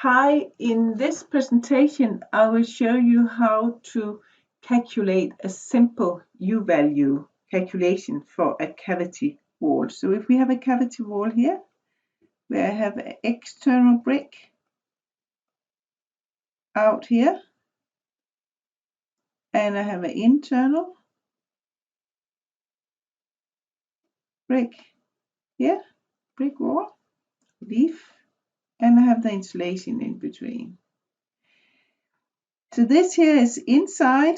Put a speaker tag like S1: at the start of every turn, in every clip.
S1: Hi, in this presentation, I will show you how to calculate a simple U-value calculation for a cavity wall. So if we have a cavity wall here, where I have an external brick out here, and I have an internal brick here, brick wall, leaf, and I have the insulation in between. So this here is inside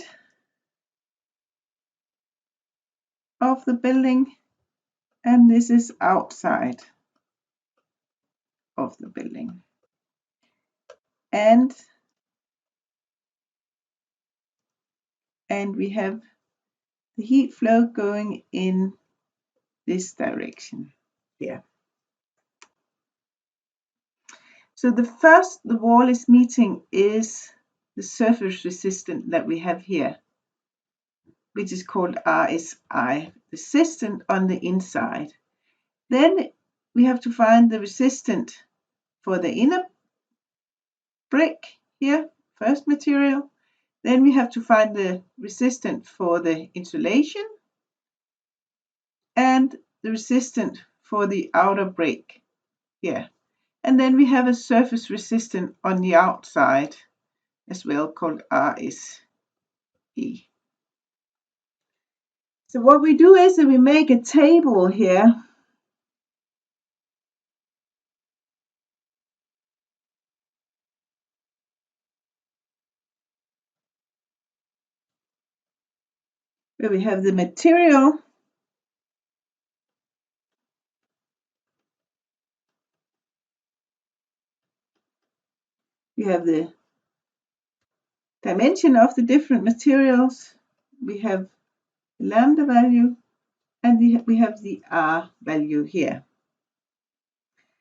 S1: of the building, and this is outside of the building. And we have the heat flow going in this direction here. So the wall is meeting is the surface resistance that we have here, which is called RSI, resistance on the inside. Then we have to find the resistance for the inner brick here, first material. Then we have to find the resistance for the insulation and the resistance for the outer brick here. And then we have a surface resistance on the outside as well, called RSE. So what we do is that we make a table here where we have the material, we have the dimension of the different materials, we have the lambda value, and we have the R value here.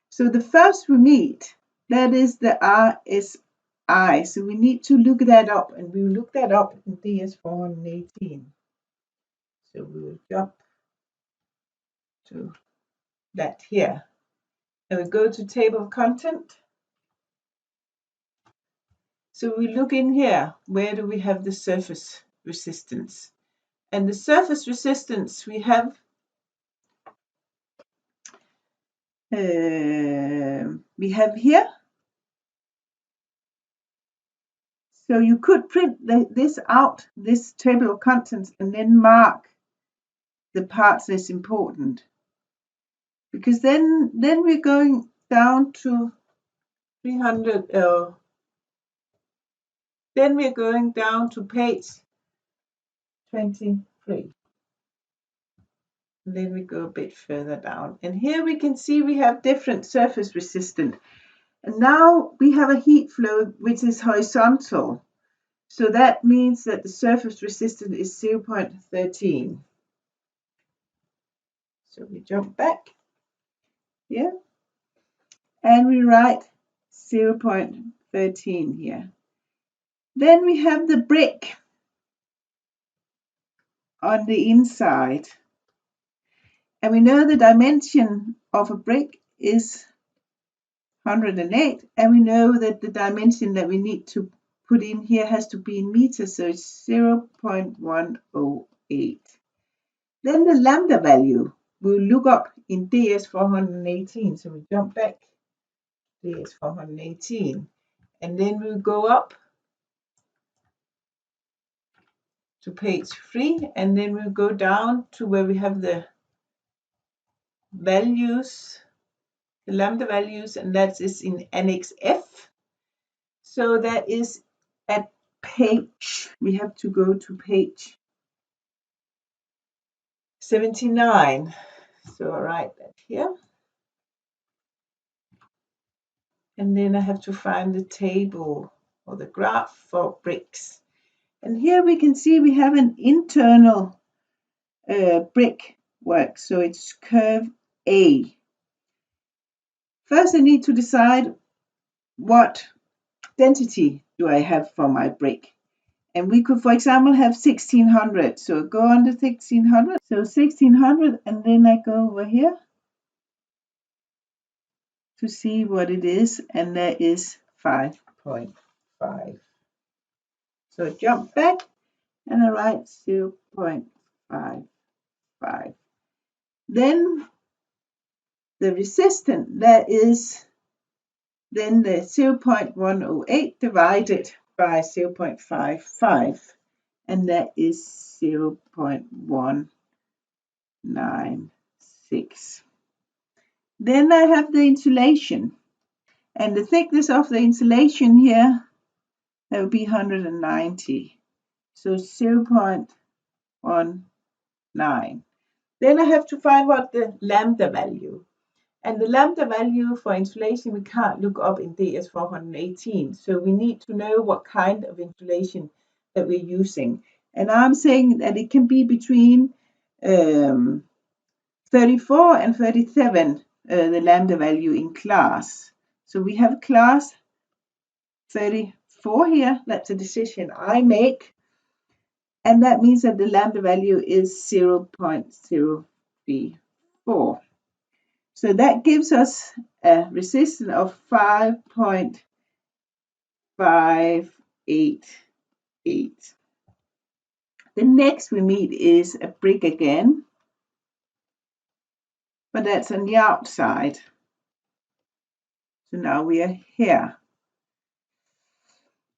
S1: So the first we meet, that is the RSI. So we need to look that up, and we will look that up in DS 418. So we will jump to that here. And we go to table of content. So we look in here, where do we have the surface resistance? And the surface resistance we have here. So you could print this out, this table of contents, and then mark the parts that's important. Because then we're going down to 300, then we're going down to page 23. And then we go a bit further down. And here we can see we have different surface resistance. And now we have a heat flow which is horizontal. So that means that the surface resistance is 0.13. So we jump back here and we write 0.13 here. Then we have the brick on the inside. And we know the dimension of a brick is 108. And we know that the dimension that we need to put in here has to be in meters. So it's 0.108. Then the lambda value we'll look up in DS 418. So we jump back DS 418. And then we'll go up to page 3, and then we'll go down to where we have the values, the lambda values, and that is in Annex F. So that is at page, we have to go to page 79. So I write that here. And then I have to find the table or the graph for bricks. And here we can see we have an internal brick work. So it's curve A. First, I need to decide what density do I have for my brick. And we could, for example, have 1600. So go under 1600. So 1600, and then I go over here to see what it is. And that is 5.5. So jump back and I write 0.55. Then the resistance, that is then the 0.108 divided by 0.55, and that is 0.196. Then I have the insulation, and the thickness of the insulation here, that would be 190, so 0.19. Then I have to find what the lambda value. And the lambda value for insulation we can't look up in DS418. So we need to know what kind of insulation that we're using. And I'm saying that it can be between 34 and 37, the lambda value in class. So we have class 34 here. That's a decision I make. And that means that the lambda value is 0.034. So that gives us a resistance of 5.588. The next we meet is a brick again, but that's on the outside. So now we are here.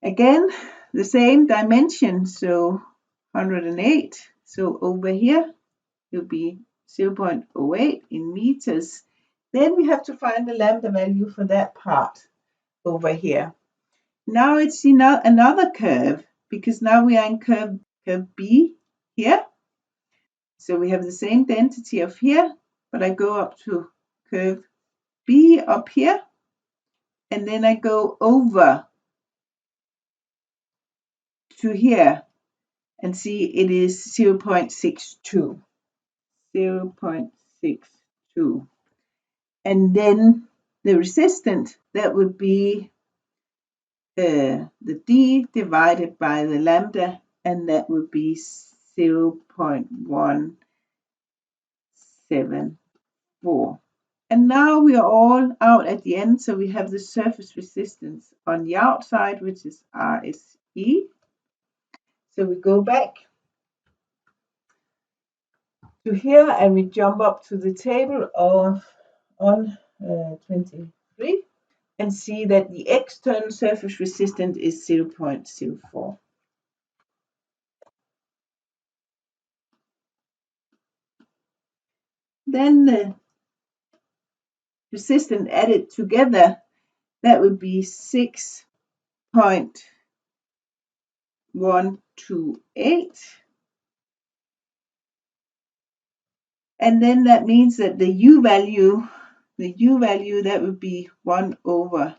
S1: Again, the same dimension, so 108. So over here it will be 0.08 in meters. Then we have to find the lambda value for that part over here. Now it's another curve, because now we are in curve B here. So we have the same density of here, but I go up to curve B up here, and then I go over to here and see it is 0.62. 0.62. And then the resistance, that would be the D divided by the lambda, and that would be 0.174. And now we are all out at the end, so we have the surface resistance on the outside, which is RSE. So we go back to here and we jump up to the table of on 23 and see that the external surface resistance is 0.04. Then the resistance added together, that would be 6.128. And then that means that the U value, that would be 1 over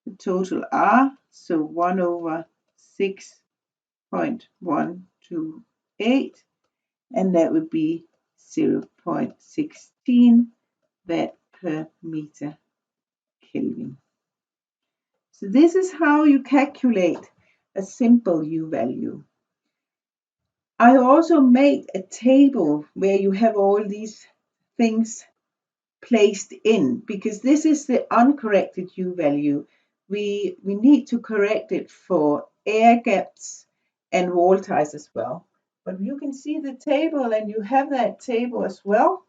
S1: the total R, so 1 over 6.128, and that would be 0.16 watt per meter Kelvin. So this is how you calculate a simple U value. I also made a table where you have all these things placed in, because this is the uncorrected U value. We need to correct it for air gaps and wall ties as well. But you can see the table, and you have that table as well.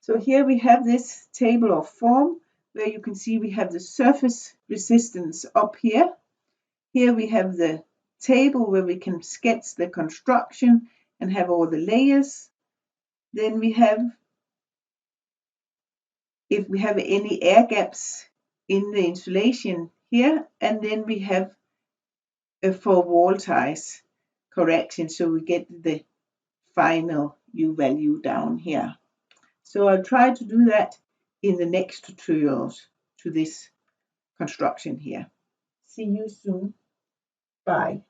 S1: So here we have this table of form where you can see we have the surface resistance up here. Here we have the table where we can sketch the construction and have all the layers. Then we have, if we have any air gaps in the insulation here, and then we have for wall ties correction, so we get the final U value down here. So I'll try to do that in the next tutorials to this construction here. See you soon. Bye.